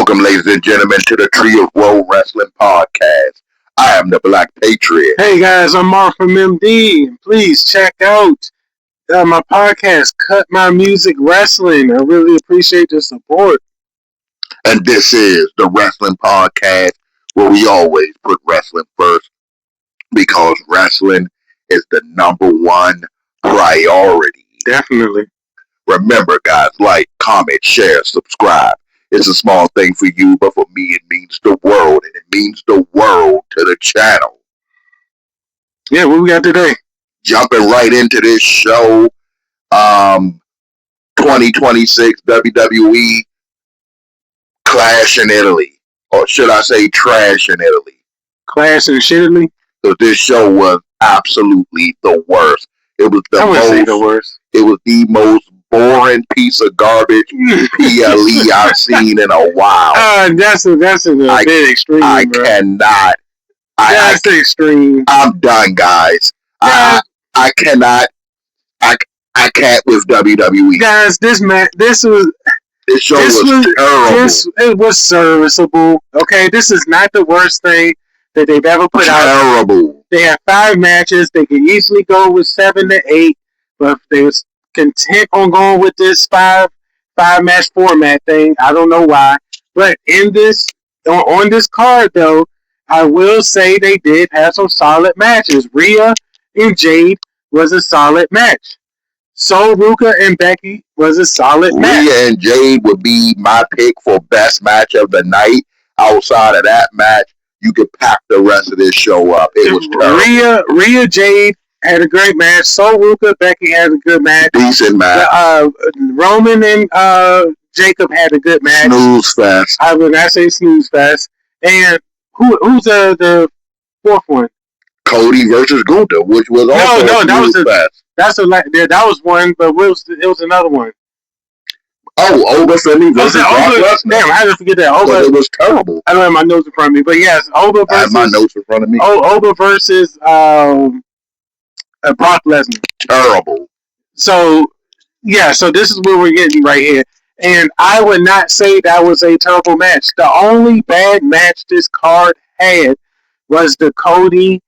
Welcome, ladies and gentlemen, to the Tree of Woe Wrestling Podcast. I am the Black Patriot. Hey guys, I'm Mark from MD. Please check out my podcast, Cut My Music Wrestling. I really appreciate the support. And this is the Wrestling Podcast, where we always put wrestling first because wrestling is the number one priority. Definitely. Remember, guys, like, comment, share, subscribe. It's a small thing for you, but for me, it means the world, and it means the world to the channel. Yeah, what we got today? Jumping right into this show, 2026 WWE Clash in Italy, or should I say Trash in Italy? Clash in Italy? So this show was absolutely the worst. It was the worst. It was the most boring piece of garbage PLE I've seen in a while. That's a bit extreme. I bro. cannot. That's extreme. I'm done, guys. Yeah. I cannot. I can't with WWE. Guys, this show was terrible. It was serviceable. Okay, this is not the worst thing that they've ever put out. Terrible. They have 5 matches. They could easily go with 7 to 8, but if they was content on going with this 5 match format thing, I don't know why. But in this on this card though, I will say they did have some solid matches. Rhea and Jade was a solid match. Sol Ruka and Becky was a solid match. Rhea and Jade would be my pick for best match of the night. Outside of that match, you could pack the rest of this show up. It was terrible. Rhea Jade had a great match. Sol Ruka, Becky had a good match. Decent match. Roman and Jacob had a good match. Snooze fest. I would not say snooze fest. And who's the fourth one? Cody versus Gunther, which was also that was one, but it was another one. Oh, Oba Finley versus Brock Lesnar. Damn, I had to forget that. Oba, it was terrible. I don't have my notes in front of me, but yes, Oba versus. I have my notes in front of me. Oba versus Brock Lesnar. Terrible. So this is where we're getting right here. And I would not say that was a terrible match. The only bad match this card had was the Cody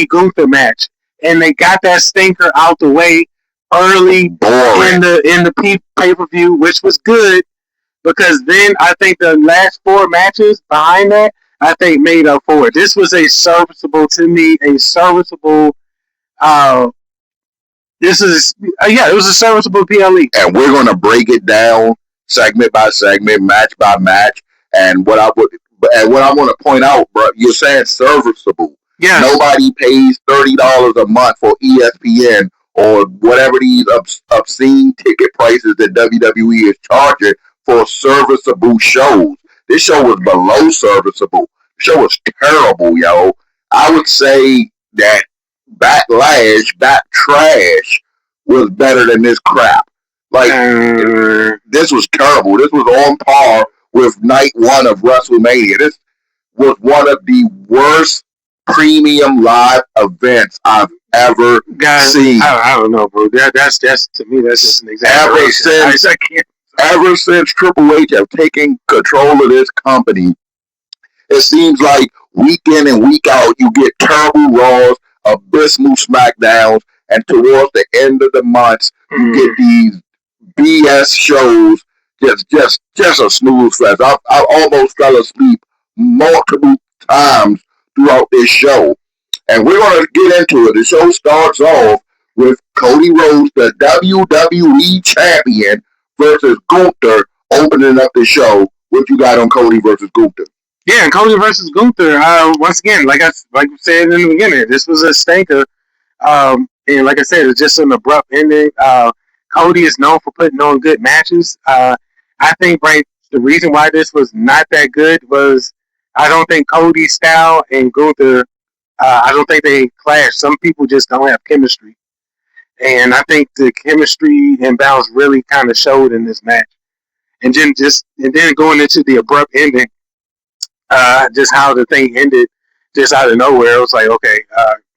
Gunther match. And they got that stinker out the way early in the pay-per-view, which was good, because then I think the last 4 matches behind that, I think made up for it. This was it was a serviceable PLE. And we're going to break it down segment by segment, match by match. And what I want to point out, bro, you're saying serviceable. Yeah. Nobody pays $30 a month for ESPN or whatever these obscene ticket prices that WWE is charging for serviceable shows. This show was below serviceable. The show was terrible, yo. I would say that Back Trash was better than this crap. This was terrible. This was on par with night 1 of WrestleMania. This was one of the worst premium live events I've ever seen. I don't know, bro. That's to me, that's just an exaggeration. Ever since Triple H have taken control of this company, it seems like week in and week out, you get terrible Raws, abysmal SmackDowns, and towards the end of the months, you get these BS shows. Just a snooze fest. I almost fell asleep multiple times throughout this show. And we're going to get into it. The show starts off with Cody Rhodes, the WWE champion, versus Gunther, opening up the show. What you got on Cody versus Gunther? Yeah, Cody versus Gunther. Once again, like I said in the beginning, this was a stinker. And like I said, it's just an abrupt ending. Cody is known for putting on good matches. I think the reason why this was not that good was I don't think Cody's style and Gunther, I don't think they clash. Some people just don't have chemistry. And I think the chemistry and balance really kind of showed in this match. And then going into the abrupt ending, just how the thing ended, just out of nowhere, it was like, okay,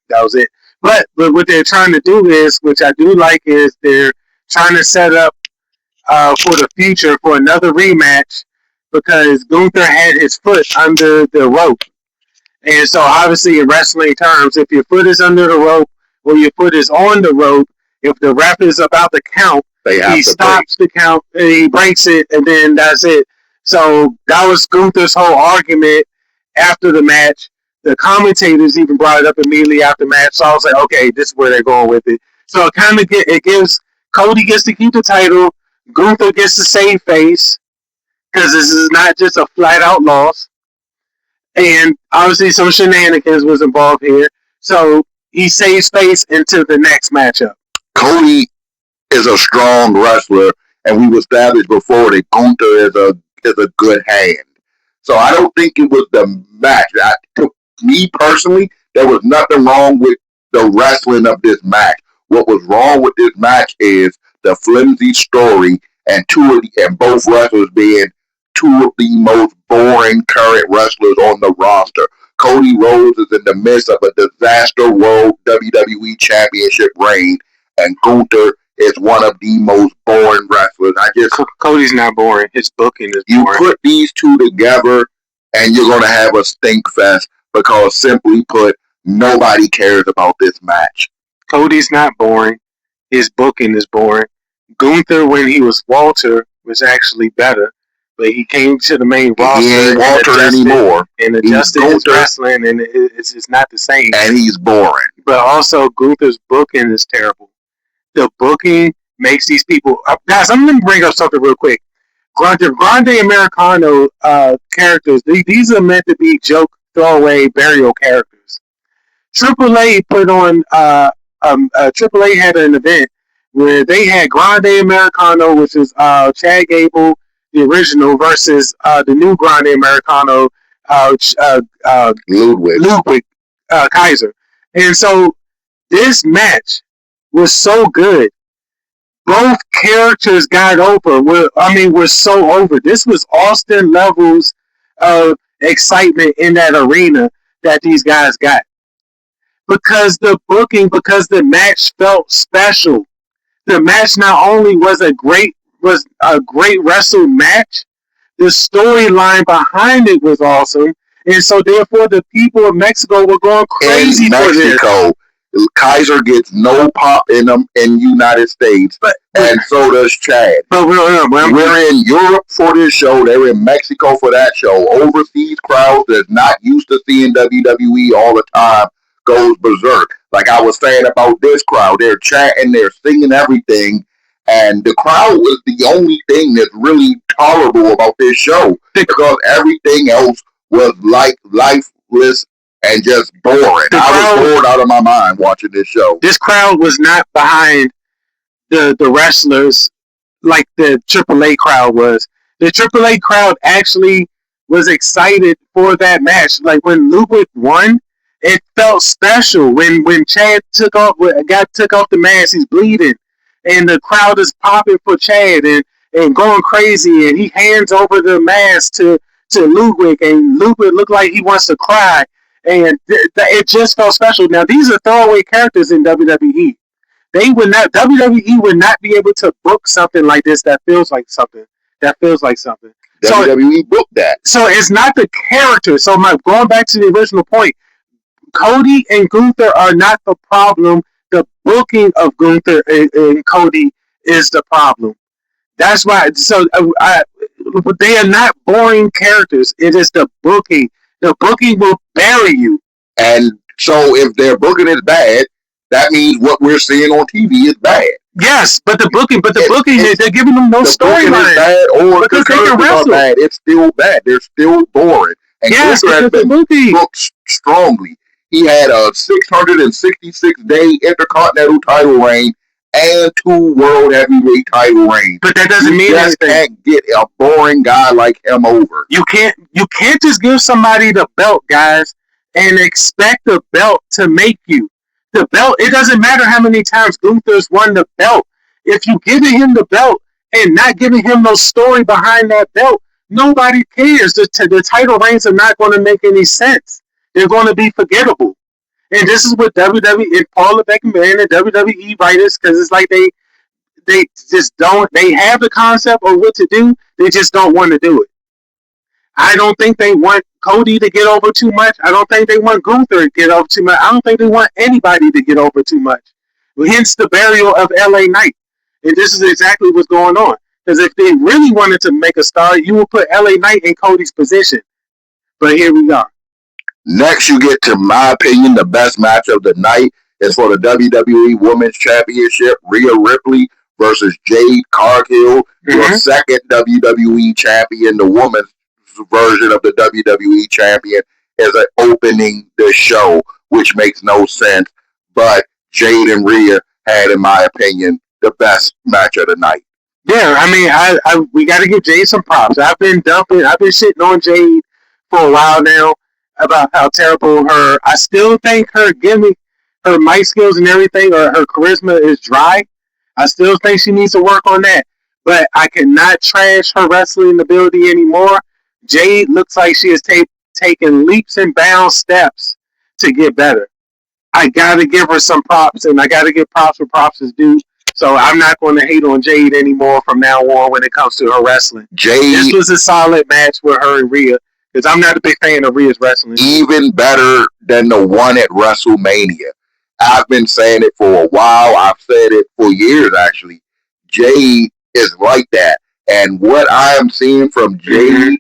that was it. But what they're trying to do is, which I do like, is they're trying to set up for the future for another rematch because Gunther had his foot under the rope. And so, obviously, in wrestling terms, if your foot is under the rope or your foot is on the rope, if the ref is about to count, he stops the count, and he breaks it, and then that's it. So that was Gunther's whole argument after the match. The commentators even brought it up immediately after the match. So I was like, okay, this is where they're going with it. So it gives Cody gets to keep the title, Gunther gets to save face because this is not just a flat out loss. And obviously some shenanigans was involved here. So he saves face into the next matchup. Cody is a strong wrestler, and we've established before that Gunther is a good hand. So I don't think it was the match. To me personally, there was nothing wrong with the wrestling of this match. What was wrong with this match is the flimsy story and both wrestlers being two of the most boring current wrestlers on the roster. Cody Rhodes is in the midst of a disaster World WWE Championship reign, and Gunther is one of the most boring wrestlers. Cody's not boring. His booking is boring. You put these two together, and you're going to have a stink fest because, simply put, nobody cares about this match. Cody's not boring. His booking is boring. Gunther, when he was Walter, was actually better. But he came to the main roster. He ain't Walter anymore. And adjusted his wrestling, and it's just not the same. And he's boring. But also, Gunther's booking is terrible. The booking makes these people... guys, I'm going to bring up something real quick. The Grande Americano characters, these are meant to be joke, throwaway, burial characters. AAA put on... AAA had an event where they had Grande Americano, which is Chad Gable, the original, versus the new Grande Americano, Ludwig Kaiser. And so this match was so good. Both characters got over. Were so over. This was Austin levels of excitement in that arena that these guys got. Because the match felt special. The match not only was a great wrestle match, the storyline behind it was awesome, and so therefore the people of Mexico were going crazy for this. Kaiser gets no pop in them in United States, and so does Chad. But we're in Europe for this show. They're in Mexico for that show. Overseas crowds that's not used to seeing WWE all the time goes berserk. Like I was saying about this crowd, they're chanting, they're singing everything, and the crowd was the only thing that's really tolerable about this show because everything else was like lifeless and just boring. I was bored out of my mind watching this show. This crowd was not behind the wrestlers like the AAA crowd was. The AAA crowd actually was excited for that match. Like when Ludwig won, it felt special. When Chad took off the mask, he's bleeding, and the crowd is popping for Chad and going crazy, and he hands over the mask to Ludwig, and Ludwig looked like he wants to cry. And it just felt special. Now, these are throwaway characters in WWE. WWE would not be able to book something like this that feels like something. WWE booked that. So it's not the character. So going back to the original point, Cody and Gunther are not the problem. The booking of Gunther and Cody is the problem. That's why. So they are not boring characters. It is the booking. The booking will bury you. And so if their booking is bad, that means what we're seeing on TV is bad. Yes, but the booking, they're giving them no storyline. Because they can wrestle. Bad. It's still bad. They're still boring. And yes, because has been booked strongly. He had a 666-day Intercontinental title reign and 2 World Heavyweight title reigns. But that doesn't mean anything. You can't get a boring guy like him over. You can't just give somebody the belt, guys, and expect the belt to make you. The belt, it doesn't matter how many times Gunther's won the belt. If you giving him the belt and not giving him no story behind that belt, nobody cares. The title reigns are not going to make any sense. They're going to be forgettable. And this is what WWE and Paul Levesque and the WWE writers, because it's like they just don't, they have the concept of what to do, they just don't want to do it. I don't think they want Cody to get over too much. I don't think they want Gunther to get over too much. I don't think they want anybody to get over too much. Hence the burial of LA Knight. And this is exactly what's going on. Because if they really wanted to make a star, you would put LA Knight in Cody's position. But here we are. Next, you get to my opinion, the best match of the night is for the WWE Women's Championship, Rhea Ripley versus Jade Cargill, your second WWE champion. The women's version of the WWE champion is opening the show, which makes no sense. But Jade and Rhea had, in my opinion, the best match of the night. Yeah, I mean, we got to give Jade some props. I've been shitting on Jade for a while now about how terrible I still think her gimmick, her mic skills and everything, or her charisma is dry. I still think she needs to work on that. But I cannot trash her wrestling ability anymore. Jade looks like she has taken leaps and bounds steps to get better. I got to give her some props, and I got to give props where props is due. So I'm not going to hate on Jade anymore from now on when it comes to her wrestling. This was a solid match with her and Rhea, because I'm not a big fan of Rhea's wrestling. Even better than the one at WrestleMania. I've been saying it for a while. I've said it for years, actually. Jade is like that. And what I am seeing from Jade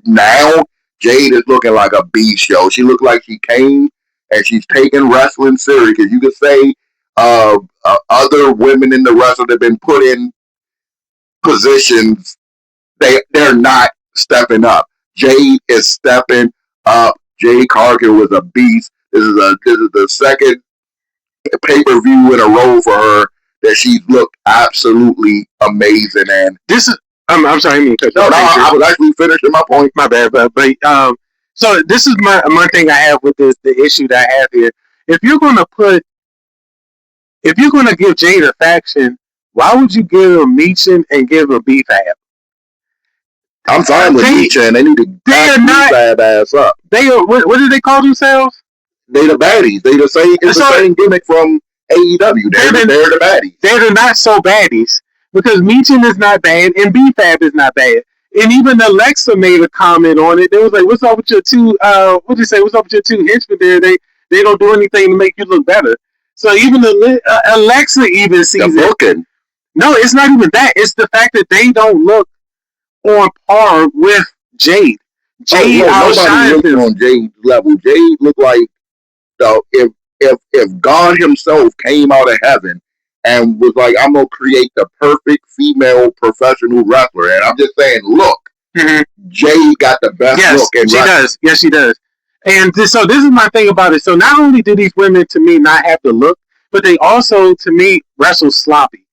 now, Jade is looking like a beast, yo. She looks like she came and she's taking wrestling serious. Because you could say other women in the wrestling that have been put in positions, they're not stepping up. Jade is stepping up. Jade Cargill was a beast. This is the second pay-per-view in a row for her that she's looked absolutely amazing. And this is I'm sorry, I mean, I was actually finishing my point. My bad, but so this is my thing I have with the issue that I have here. If you're gonna give Jade a faction, why would you give her Michin and give her B-Fab? I'm fine with Michin. They need to back B-Fab ass up. They are what do they call themselves? They the baddies. They the same. It's the same gimmick from AEW. They're the baddies. They're not so baddies because Michin is not bad and B-Fab is not bad. And even Alexa made a comment on it. They was like, "What's up with your two? What'd you say? What's up with your two henchmen there? They don't do anything to make you look better." So even Alexa even sees it. No, it's not even that. It's the fact that they don't look on par with Jade. Jade outshines them. On Jade's level. Jade looked like if God himself came out of heaven and was like, I'm gonna create the perfect female professional wrestler, and I'm just saying, look, Jade got the best look. Yes, she does. Yes, she does. And so this is my thing about it. So not only do these women, to me, not have the look, but they also, to me, wrestle sloppy.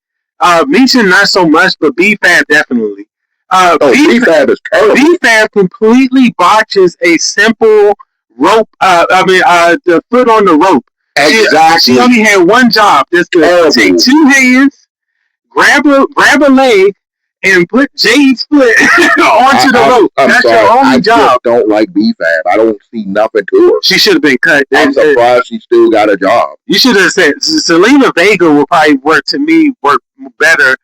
Michin not so much, but B-Fab definitely. B-Fab is terrible. B-Fab completely botches a simple rope. The foot on the rope. Exactly. She only had one job, just to take two hands, grab a leg, and put Jade's foot onto the rope. That's your only job. I don't like B-Fab. I don't see nothing to her. She should have been cut. I'm surprised she still got a job. You should have said Zelina Vega will probably work better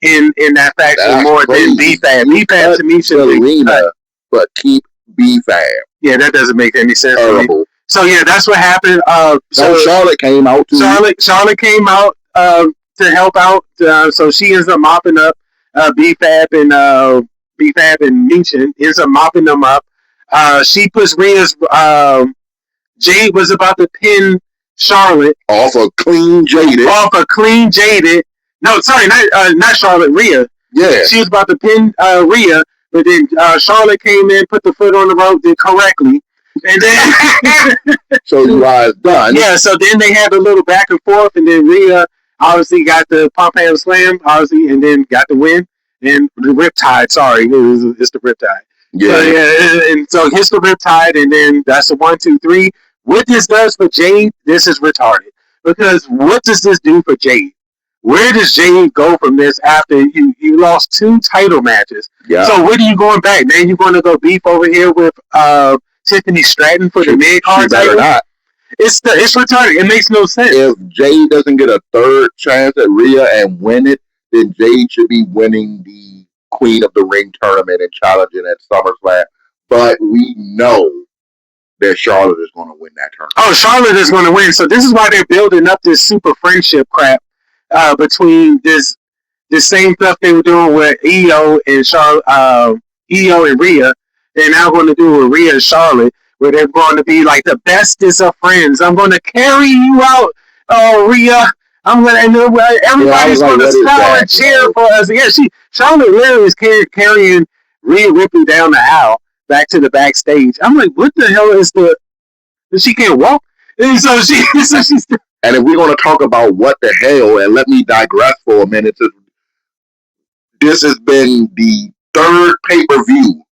in that faction more than B-Fab. B-Fab to me should be cut. But keep B-Fab. Yeah, that doesn't make any sense to me. So yeah, that's what happened. So Charlotte came out too. Charlotte came out to help out. So she ends up mopping up B-Fab and Michin, ends up mopping them up. She puts Rhea's Jade was about to pin Charlotte off a clean Jaded. No, sorry, not Charlotte. Rhea. Yeah, she was about to pin Rhea, but then Charlotte came in, put the foot on the rope, did correctly. And then so you guys done. Yeah, so then they had a little back and forth, and then Rhea obviously got the pump hand slam, obviously, and then got the win. And the Riptide, sorry, it's the Riptide. Yeah. And so hits the Riptide, and then that's a 1, 2, 3. What this does for Jade, this is retarded. Because what does this do for Jade? Where does Jade go from this after you lost 2 title matches? Yeah. So where are you going back? Then you're going to go beef over here with Tiffany Stratton for the mid-card title? Not. It's retarded. It makes no sense. If Jade doesn't get a third chance at Rhea and win it, then Jade should be winning the Queen of the Ring tournament and challenging at SummerSlam. But we know that Charlotte is going to win that tournament. Oh, Charlotte is going to win. So this is why they're building up this super friendship crap between this same stuff they were doing with Io and Io and Rhea. They're now going to do with Rhea and Charlotte, where they're going to be like the bestest of friends. I'm going to carry you out, Rhea. I'm going to, everybody's going to smile and cheer for us. Yeah, Charlotte literally is carrying Rhea Ripley down the aisle back to the backstage. I'm like, what the hell is she can't walk? And so she's. And if we're going to talk about what the hell, and let me digress for a minute, this has been the third pay-per-view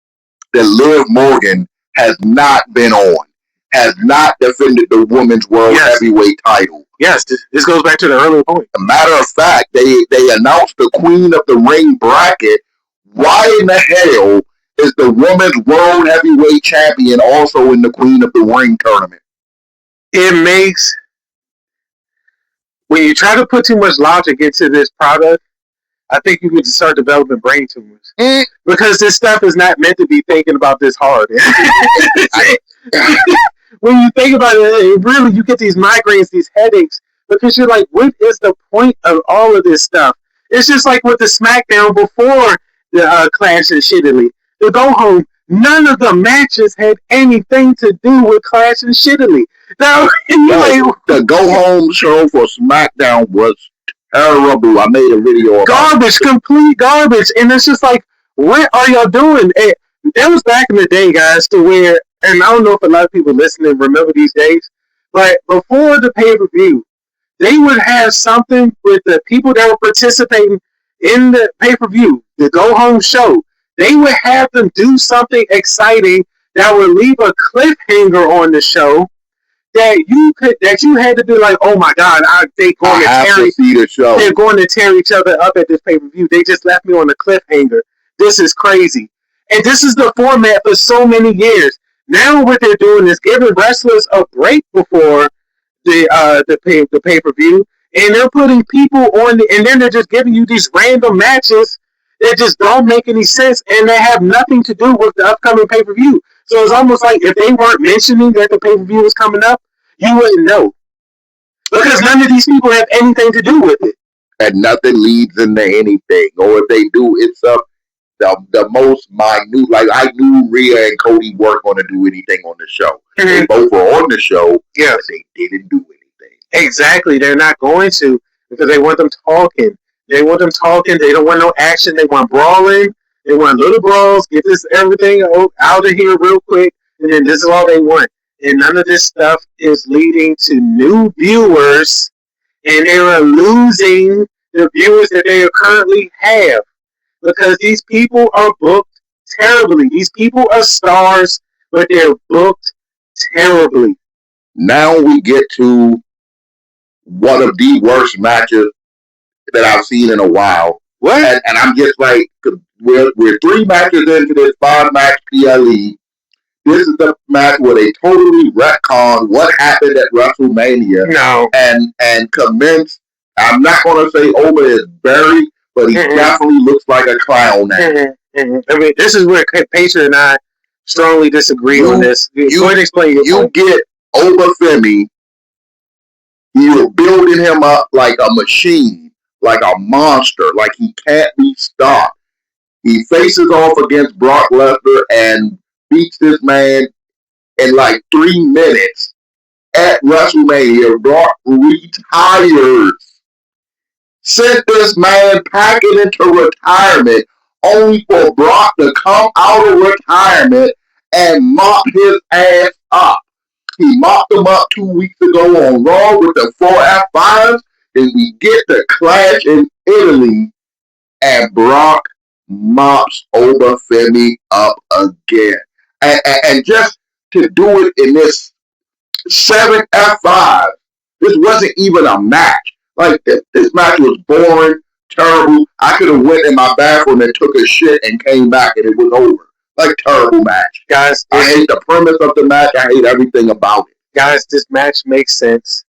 that Liv Morgan has not been on, has not defended the women's world heavyweight title. Yes, this goes back to the earlier point. As a matter of fact, they announced the Queen of the Ring bracket. Why in the hell is the women's world heavyweight champion also in the Queen of the Ring tournament? It makes, when you try to put too much logic into this product, I think you could start developing brain tumors. Because this stuff is not meant to be thinking about this hard. When you think about it, really, you get these migraines, these headaches, because you're like, what is the point of all of this stuff? It's just like with the SmackDown before the Clash and Shittily. The Go Home, none of the matches had anything to do with Clash and Shittily. Now, the Go Home show for SmackDown was terrible. I made a video about garbage, complete garbage. And it's just like, what are y'all doing? It was back in the day, guys, to where, and I don't know if a lot of people listening remember these days, but before the pay-per-view, they would have something with the people that were participating in the pay-per-view, the go-home show. They would have them do something exciting that would leave a cliffhanger on the show that you had to be like, oh my God, they're going to tear each other up at this pay-per-view. They just left me on a cliffhanger. This is crazy. And this is the format for so many years. Now what they're doing is giving wrestlers a break before the pay-per-view, and they're putting people on, and then they're just giving you these random matches that just don't make any sense, and they have nothing to do with the upcoming pay-per-view. So it's almost like if they weren't mentioning that the pay-per-view was coming up, you wouldn't know. Because none of these people have anything to do with it. And nothing leads into anything. Or if they do, it's the most minute. Like, I knew Rhea and Cody weren't going to do anything on the show. Mm-hmm. They both were on the show, but they didn't do anything. Exactly. They're not going to, because they want them talking. They want them talking. They don't want no action. They want brawling. They want little brawls. Get this everything out of here real quick. And then this is all they want. And none of this stuff is leading to new viewers. And they are losing the viewers that they currently have. Because these people are booked terribly. These people are stars, but they're booked terribly. Now we get to one of the worst matches that I've seen in a while. What? And I'm just like, we're 3 matches into this 5-match PLE. This is the match where they totally retcon what happened at WrestleMania. No. And commence. I'm not going to say Oba is buried, but he definitely looks like a clown now. I mean, this is where Patriot and I strongly disagree on this. Go ahead and explain your point. You get Oba Femi. You're building him up like a machine, like a monster, like he can't be stopped. He faces off against Brock Lesnar and beats this man in like 3 minutes at WrestleMania. Brock retires. Sent this man packing into retirement only for Brock to come out of retirement and mop his ass up. He mopped him up 2 weeks ago on Raw with the 4 F5s, and we get the Clash in Italy, and Brock mops Oba Femi up again. And just to do it in this 7 F5, this wasn't even a match. Like, this match was boring, terrible. I could have went in my bathroom and took a shit and came back and it was over. Like, terrible match. Guys, I hate the premise of the match. I hate everything about it. Guys, this match makes sense.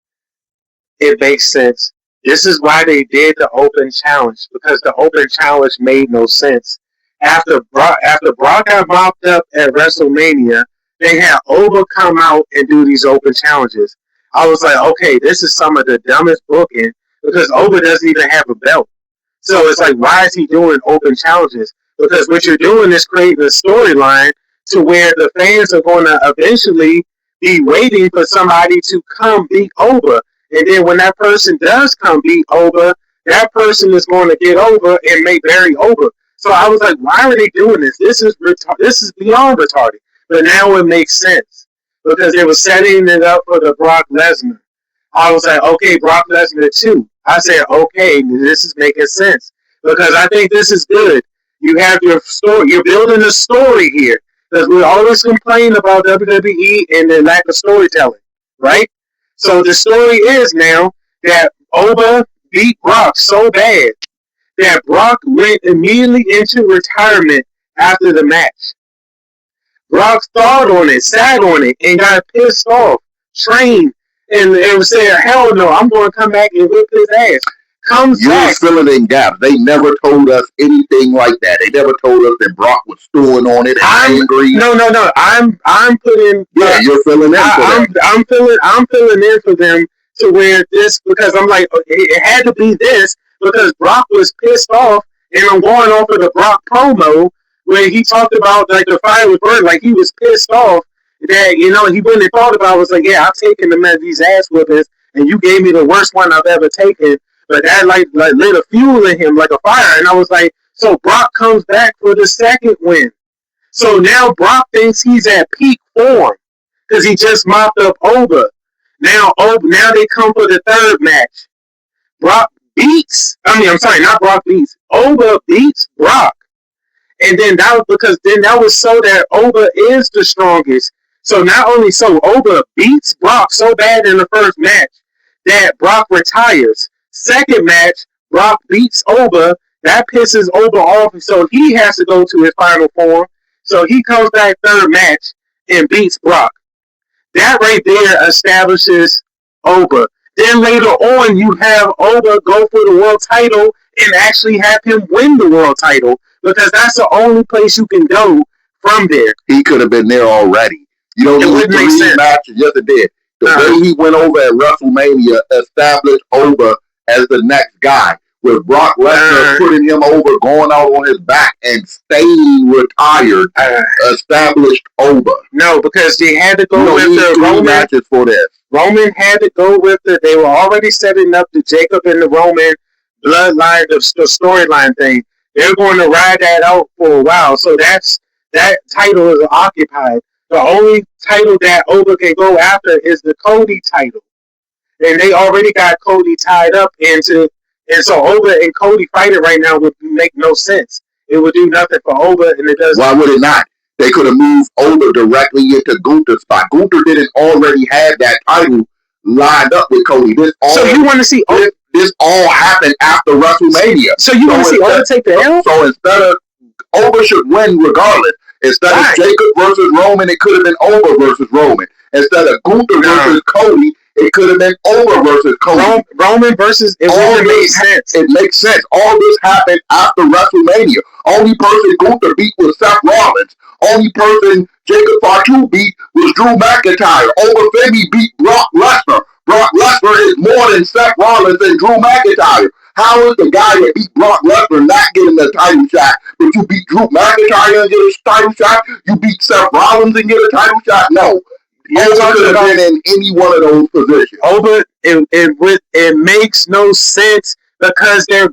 It makes sense. This is why they did the open challenge, because the open challenge made no sense. After Brock got mopped up at WrestleMania, they had Oba come out and do these open challenges. I was like, okay, this is some of the dumbest booking because Oba doesn't even have a belt. So it's like, why is he doing open challenges? Because what you're doing is creating a storyline to where the fans are going to eventually be waiting for somebody to come beat Oba. And then when that person does come beat Oba, that person is going to get over and make Barry Oba. So I was like, why are they doing this? This is beyond retarded. But now it makes sense because they were setting it up for the Brock Lesnar. I was like, okay, Brock Lesnar too. I said, okay, this is making sense because I think this is good. You have your story. You're building a story here because we always complain about WWE and the lack of storytelling, right? So the story is now that Oba beat Brock so bad that Brock went immediately into retirement after the match. Brock thought on it, sat on it, and got pissed off, trained, and was saying, hell no, I'm going to come back and whip his ass. Comes You're back. filling in gaps. They never told us anything like that. They never told us that Brock was stewing on it and angry. No. I'm putting. Yeah, you're filling in for them. I'm filling in for them to where this because I'm like it had to be this because Brock was pissed off, and I'm going off of the Brock promo where he talked about like the fire was burning, like he was pissed off that he wouldn't have thought about it, was like, yeah, I've taken these ass whippings, and you gave me the worst one I've ever taken. But that like lit a fuel in him like a fire, and I was like, so Brock comes back for the second win. So now Brock thinks he's at peak form because he just mopped up Oba. Now they come for the third match. Not Brock beats. Oba beats Brock. And then that was because that was so that Oba is the strongest. So not only so, Oba beats Brock so bad in the first match that Brock retires. Second match, Brock beats Oba. That pisses Oba off, so he has to go to his final form. So he comes back third match and beats Brock. That right there establishes Oba. Then later on, you have Oba go for the world title and actually have him win the world title because that's the only place you can go from there. He could have been there already. You don't need three matches. Yes, it did. The way he went over at WrestleMania established Oba as the next guy, with Brock Lesnar putting him over, going out on his back, and staying retired, established Oba. No, because they had to go with the Roman matches for this. Roman had to go with they were already setting up the Jacob and the Roman bloodline, the storyline thing. They're going to ride that out for a while. So that title is occupied. The only title that Oba can go after is the Cody title. And they already got Cody tied up into, and so Oba and Cody fighting right now would make no sense. It would do nothing for Oba, and it doesn't. Why would it not? They could have moved Oba directly into Gunther's spot. Gunther didn't already have that title lined up with Cody. So you want to see Oba? This all happened after WrestleMania. So you want to see Oba take the L? So instead of Oba should win regardless. Instead of Jacob versus Roman, it could have been Oba versus Roman. Instead of Gunther versus Cody, it could have been Oba versus Cody. Roman versus it all makes sense. It makes sense. All this happened after WrestleMania. Only person Gunther beat was Seth Rollins. Only person Jacob Fatu beat was Drew McIntyre. Oba Femi beat Brock Lesnar. Brock Lesnar is more than Seth Rollins and Drew McIntyre. How is the guy that beat Brock Lesnar not getting the title shot, but you beat Drew McIntyre and get a title shot? You beat Seth Rollins and get a title shot? No. Oba could have been in any one of those positions. Oba, it makes no sense because they've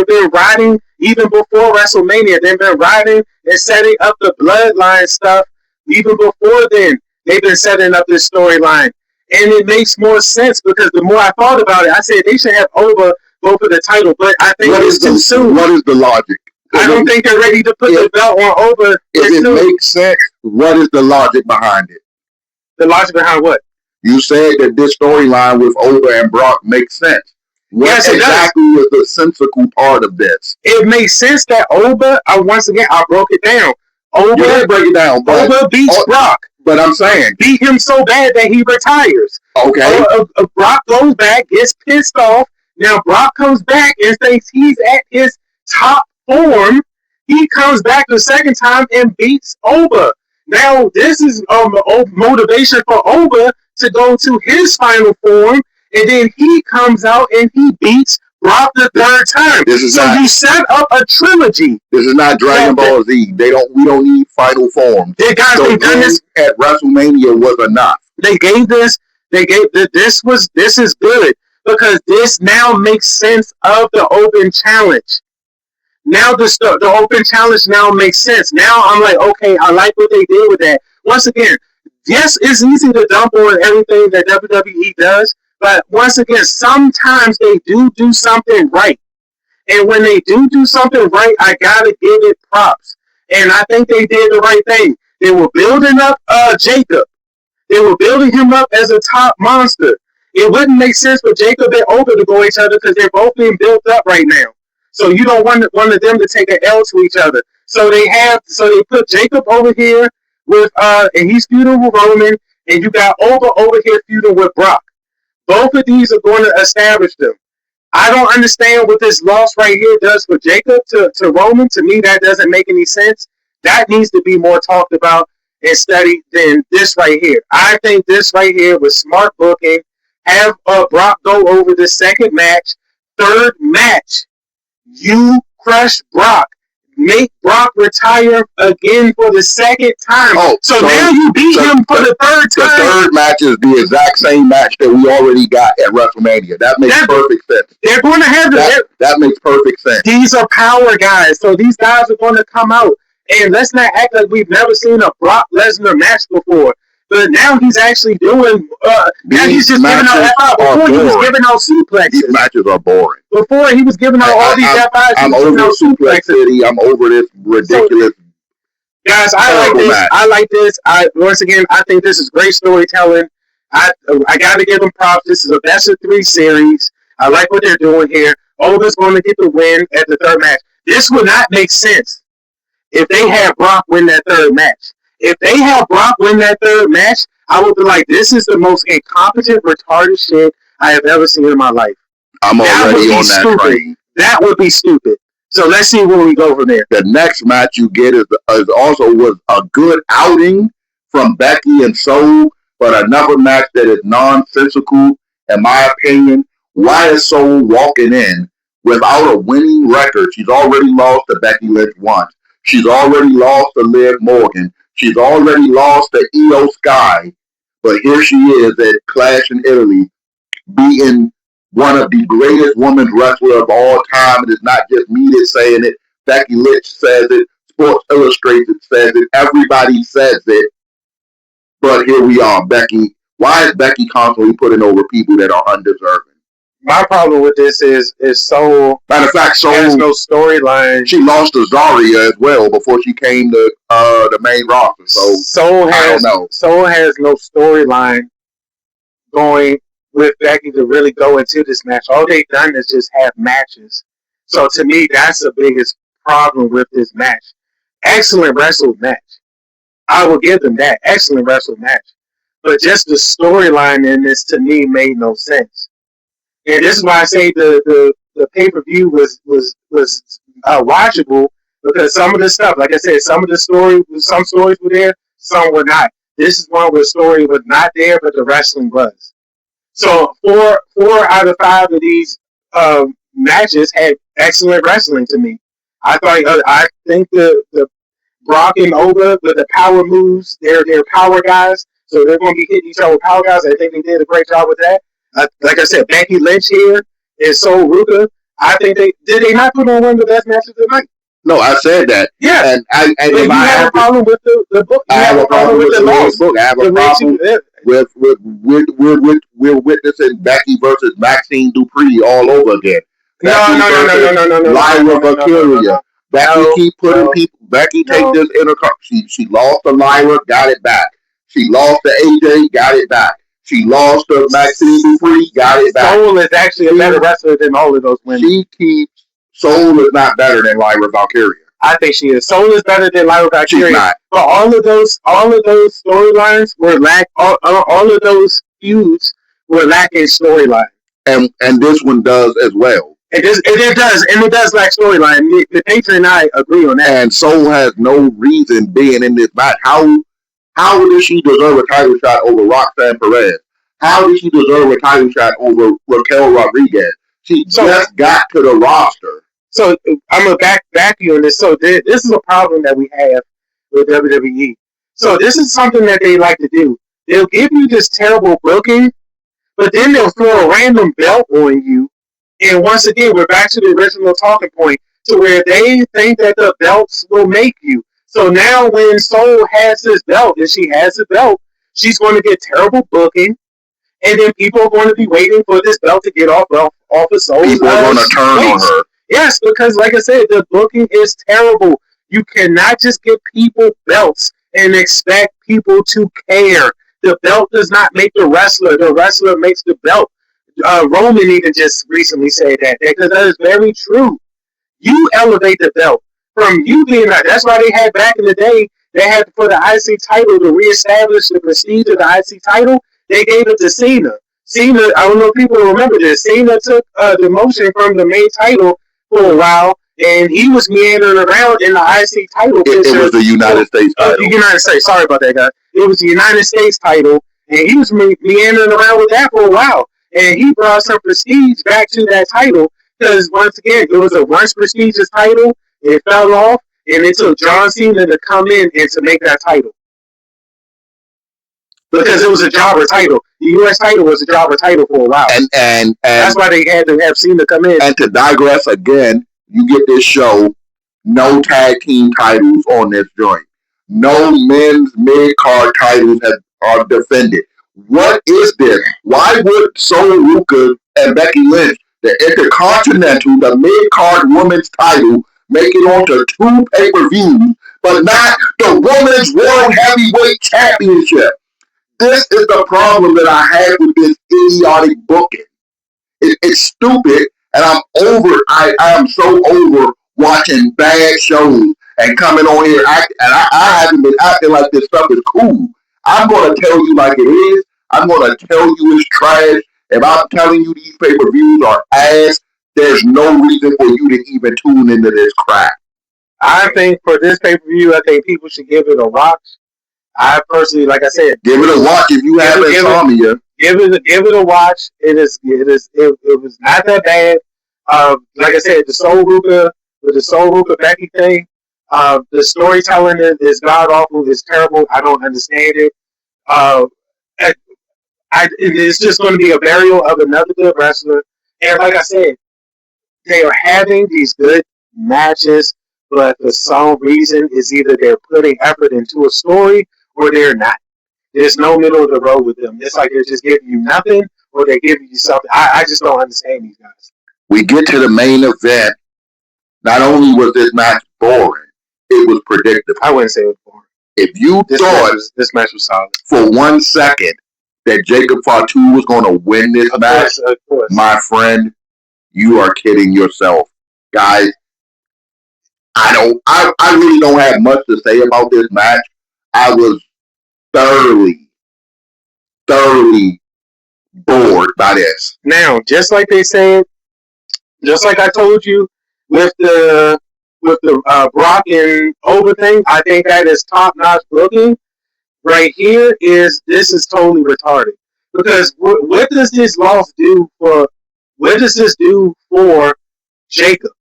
been riding even before WrestleMania. They've been riding and setting up the bloodline stuff even before then. They've been setting up this storyline. And it makes more sense because the more I thought about it, I said they should have Oba go for the title, but I think it's too soon. What is the logic? I don't think they're ready to put the belt on Oba. If it makes sense, what is the logic behind it? The logic behind what? You said that this storyline with Oba and Brock makes sense. What exactly is the sensical part of this? It makes sense that Oba, once again, I broke it down. You did break it down. Oba beats Brock. But I'm saying, beat him so bad that he retires. Okay. Brock goes back, gets pissed off. Now Brock comes back and thinks he's at his top form. He comes back the second time and beats Oba. Now this is motivation for Oba to go to his final form, and then he comes out and he beats Brock the third time. You set up a trilogy. This is not Dragon Ball Z. We don't need final forms. They done this at WrestleMania was enough. This is good because this now makes sense of the open challenge. Now the open challenge now makes sense. Now I'm like, okay, I like what they did with that. Once again, yes, it's easy to dump on everything that WWE does, but once again, sometimes they do something right. And when they do something right, I gotta give it props. And I think they did the right thing. They were building up Jacob. They were building him up as a top monster. It wouldn't make sense for Jacob and Oba to go each other because they're both being built up right now. So you don't want one of them to take an L to each other. So they put Jacob over here with and he's feuding with Roman, and you got Oba over here feuding with Brock. Both of these are going to establish them. I don't understand what this loss right here does for Jacob to Roman. To me, that doesn't make any sense. That needs to be more talked about and studied than this right here. I think this right here was smart booking. Have Brock go over the second match. Third match, you crush Brock. Make Brock retire again for the second time. So now you beat him for the third time. The third match is the exact same match that we already got at WrestleMania. That makes perfect sense. They're going to have that makes perfect sense. These are power guys, so these guys are going to come out. And let's not act like we've never seen a Brock Lesnar match before. But now he's actually doing. Now he's just giving out F5. Before he was giving out suplexes. These matches are boring. Before he was giving out all these F5s. I'm over Suplex City. I'm over this ridiculous. Guys, I like this. Once again, I think this is great storytelling. I got to give them props. This is a best of 3 series. I like what they're doing here. Oba's going to get the win at the third match. This would not make sense if they had Brock win that third match. If they have Brock win that third match, I would be like, this is the most incompetent, retarded shit I have ever seen in my life. I'm already on that train. That would be stupid. So let's see where we go from there. The next match you get is also was a good outing from Becky and Soul, but another match that is nonsensical, in my opinion. Why is Soul walking in without a winning record? She's already lost to Becky Lynch once. She's already lost to Liv Morgan. She's already lost to Io Sky, but here she is at Clash in Italy, beating one of the greatest women's wrestlers of all time. And it's not just me that's saying it. Becky Lynch says it. Sports Illustrated says it. Everybody says it. But here we are, Becky. Why is Becky constantly putting over people that are undeserving? My problem with this is Soul. Matter of fact, Soul has no storyline. She lost to Zarya as well before she came to the main roster. So Soul has no storyline going with Becky to really go into this match. All they've done is just have matches. So to me, that's the biggest problem with this match. Excellent wrestled match. I will give them that. Excellent wrestled match. But just the storyline in this to me made no sense. And this is why I say the pay-per-view was watchable, because some of the stuff, like I said, some stories were there, some were not. This is one where the story was not there, but the wrestling was. So 4 out of 5 of these matches had excellent wrestling to me. I think the Brock and Oba with the power moves, they're power guys, so they're going to be hitting each other with power guys. I think they did a great job with that. Like I said, Becky Lynch here and Sol Ruka. I think did they not put on one of the best matches tonight? No, I said that. Yeah, and you have a problem with the book. I have a problem with the book. I have a problem with we're witnessing Becky versus Maxine Dupree all over again. No. Lyra Valkyria. Becky keep putting people. Becky take this intercom. She lost to Lyra, got it back. She lost to AJ, got it back. She lost to Maxine Dupree, got it back. Soul is actually a better wrestler than all of those women. Soul is not better than Lyra Valkyria. I think she is. Soul is better than Lyra Valkyria. She's not. But all of those storylines were all of those feuds were lacking storyline. And this one does as well. It does lack storyline. The Patron and I agree on that. And Soul has no reason being in this match. How did she deserve a title shot over Roxanne Perez? How did she deserve a title shot over Raquel Rodriguez? She just got to the roster. So I'm gonna back you on this. So this is a problem that we have with WWE. So this is something that they like to do. They'll give you this terrible booking, but then they'll throw a random belt on you. And once again, we're back to the original talking point, to where they think that the belts will make you. So now when Soul has this belt, and she has the belt, she's going to get terrible booking, and then people are going to be waiting for this belt to get off of Soul's People are going to turn on her. Yes, because like I said, the booking is terrible. You cannot just give people belts and expect people to care. The belt does not make the wrestler. The wrestler makes the belt. Roman even just recently said that, because that is very true. You elevate the belt from you being that. That's why they had back in the day, they had for the IC title to reestablish the prestige of the IC title. They gave it to Cena. Cena, I don't know if people remember this. Cena took the motion from the main title for a while, and he was meandering around in the IC title. It was the United States title. The United States. Sorry about that, guys. It was the United States title, and he was meandering around with that for a while. And he brought some prestige back to that title, because once again, it was a once prestigious title. It fell off, and it took John Cena to come in and to make that title, because it was a jobber title. The U.S. title was a jobber title for a while, and that's why they had to have Cena come in. And to digress again, you get this show, no tag team titles on this joint, no men's mid-card titles are defended. What is this? Why would Sol Ruca and Becky Lynch, the Intercontinental, the mid-card women's title, make it onto 2 pay-per-views, but not the Women's World Heavyweight Championship? This is the problem that I had with this idiotic booking. It's stupid, and I'm over. I am so over watching bad shows and coming on here I haven't been acting like this stuff is cool. I'm going to tell you like it is. I'm going to tell you it's trash. If I'm telling you these pay-per-views are ass, there's no reason for you to even tune into this crap. I think for this pay-per-view, I think people should give it a watch. I personally, like I said, give it a watch if you have insomnia. Give it a watch. It was not that bad. Like I said, the Sol Ruca Becky thing, the storytelling is god awful. It's terrible. I don't understand it. It's just going to be a burial of another good wrestler. And like I said, they are having these good matches, but for some reason, it's either they're putting effort into a story or they're not. There's no middle of the road with them. It's like they're just giving you nothing, or they're giving you something. I just don't understand these guys. We get to the main event. Not only was this match boring, it was predictable. I wouldn't say it was boring. If you thought this match was solid for 1 second that Jacob Fatu was going to win this match, of course. My friend, you are kidding yourself, guys. I really don't have much to say about this match. I was thoroughly bored by this. Now, just like they said, just like I told you with the Brock and Over thing, I think that is top notch booking. Right here this is totally retarded, because what does this loss do for? What does this do for Jacob?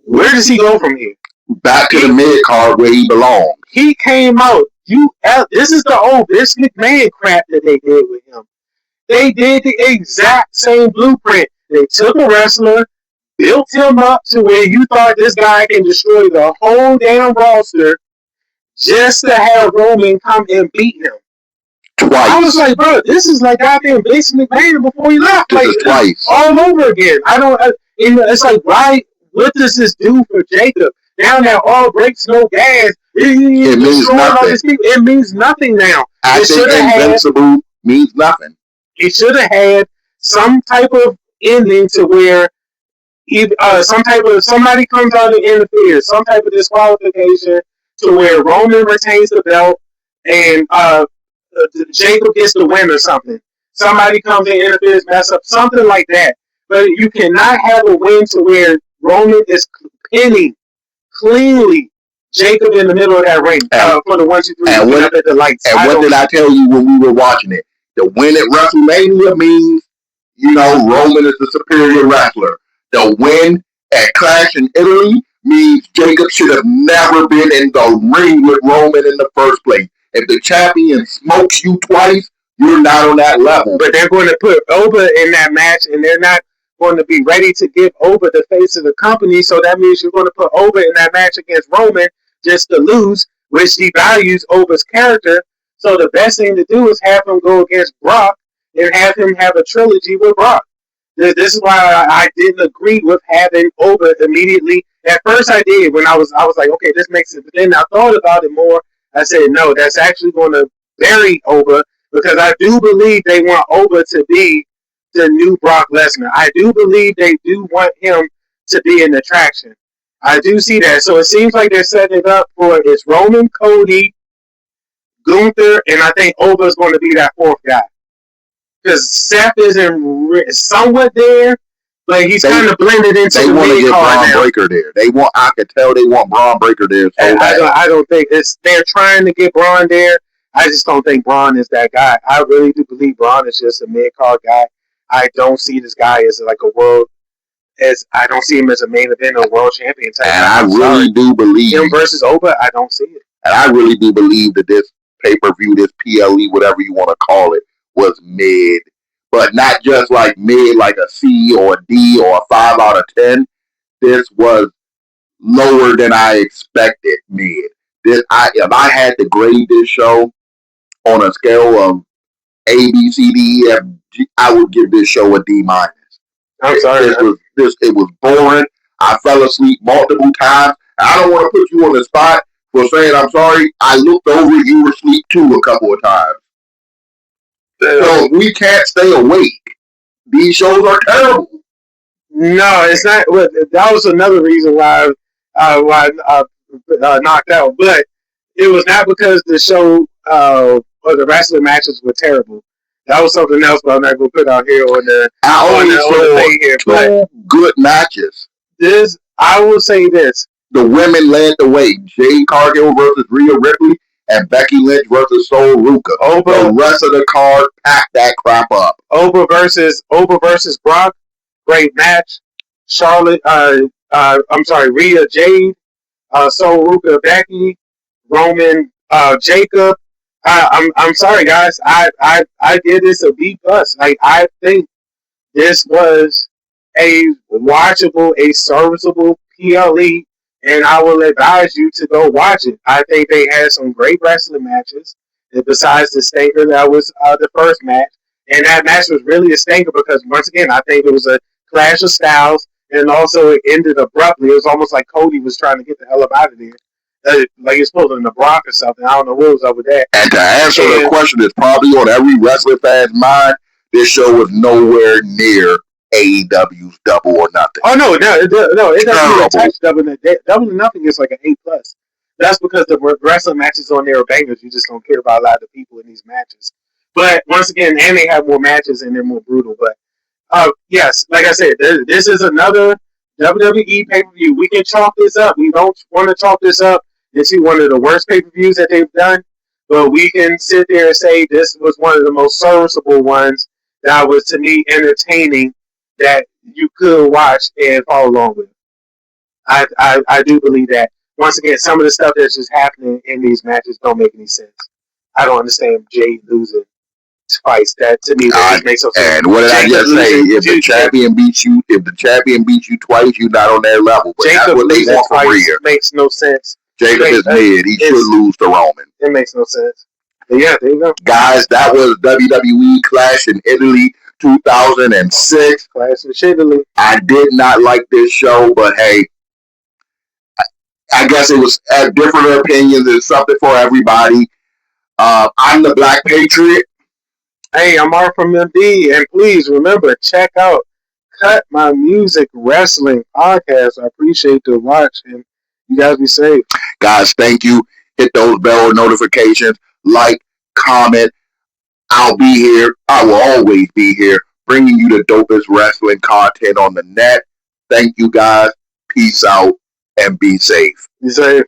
Where does he go from here? Back to the mid card where he belongs. He came out. This is the old Vince McMahon crap that they did with him. They did the exact same blueprint. They took a wrestler, built him up to where you thought this guy can destroy the whole damn roster, just to have Roman come and beat him. Twice. I was like, bro, this is like goddamn Vince McMahon before he left. Like, twice. All over again. It's like, why? What does this do for Jacob? Now that all breaks, no gas. It means nothing. It means nothing now. Acting invincible means nothing. It should have had some type of ending to where somebody comes out and interferes, some type of disqualification to where Roman retains the belt and Jacob gets the win or something. Somebody comes and interferes, mess up, something like that. But you cannot have a win to where Roman is pinning cleanly Jacob in the middle of that ring for the 1, 2, 3. And what, at the lights. And what did I tell you when we were watching it? The win at WrestleMania means, Roman is the superior wrestler. The win at Clash in Italy means Jacob should have never been in the ring with Roman in the first place. If the champion smokes you twice, you're not on that level. But they're going to put Oba in that match, and they're not going to be ready to give Oba the face of the company. So that means you're going to put Oba in that match against Roman just to lose, which devalues Oba's character. So the best thing to do is have him go against Brock and have him have a trilogy with Brock. This is why I didn't agree with having Oba immediately. At first I did when I was like, okay, this makes sense. But then I thought about it more. I said, no, that's actually going to bury Oba, because I do believe they want Oba to be the new Brock Lesnar. I do believe they do want him to be an attraction. I do see that. So it seems like they're setting it up for it's Roman, Cody, Gunther, and I think Oba's going to be that fourth guy. Because Seth isn't somewhat there, but he's kind of blended into the main card now. They want to get Braun Breaker there. I could tell they want Braun Breaker there. So I don't think they're trying to get Braun there. I just don't think Braun is that guy. I really do believe Braun is just a mid-card guy. I don't see this guy as like I don't see him as a main event or world champion type. And I really do believe him versus Oba. I don't see it. And I really do believe that this pay-per-view, this PLE, whatever you want to call it, was mid, but not just like mid, like a C or a D or a 5 out of 10. This was lower than I expected mid. If I had to grade this show on a scale of A, B, C, D, E, F, G, I would give this show a D minus. I'm sorry. It was boring. I fell asleep multiple times. I don't want to put you on the spot for saying I'm sorry. I looked over, you were asleep too a couple of times. So we can't stay awake. These shows are terrible. No, it's not. That was another reason why I knocked out. But it was not because the show or the wrestling matches were terrible. That was something else, but I'm not going to put out here on the thing here. But good matches. I will say this. The women led the way. Jade Cargill versus Rhea Ripley and Becky Lynch versus Sol Ruka. The rest of the card packed that crap up. Oba versus Brock, great match. Charlotte, Rhea, Jade, Sol Ruka, Becky, Roman, Jacob. I'm sorry, guys. I give this a B plus. Like, I think this was a watchable, a serviceable PLE, and I will advise you to go watch it. I think they had some great wrestling matches, besides the stinker that was the first match. And that match was really a stinker because, once again, I think it was a clash of styles, and also it ended abruptly. It was almost like Cody was trying to get the hell up out of there. Like he's pulling the Brock or something. I don't know what was up with that. And to answer the question that's probably on every wrestling fan's mind, this show was nowhere near AEW's Double or Nothing. Oh no, it doesn't even touch Double or Nothing is like an A plus. That's because the wrestling matches on there are bangers. You just don't care about a lot of the people in these matches. But once again, and they have more matches and they're more brutal. But yes, like I said, this is another WWE pay-per-view. We can chalk this up. We don't want to chalk this up into one of the worst pay-per-views that they've done, but we can sit there and say this was one of the most serviceable ones that was, to me, entertaining that you could watch and follow along with. I do believe that. Once again, some of the stuff that's just happening in these matches don't make any sense. I don't understand Jade losing twice. That, to me, that just makes no sense. And what did I just say? If the champion beats you twice, you're not on their level. But Jacob that's what they want from Rhea. Makes no sense. Jacob is mid. He should lose to Roman. It makes no sense. But yeah, there you go. Guys, that was WWE Clash in Italy 2006. Clash in Italy. I did not like this show, but hey, I guess it was different opinions. There's something for everybody. I'm the Black Patriot. Hey, I'm Art from MD, and please remember, check out Cut My Music Wrestling Podcast. I appreciate the watch, and you guys be safe. Guys, thank you. Hit those bell notifications. Like, comment. I'll be here. I will always be here. bringing you the dopest wrestling content on the net. Thank you guys. Peace out and be safe. You say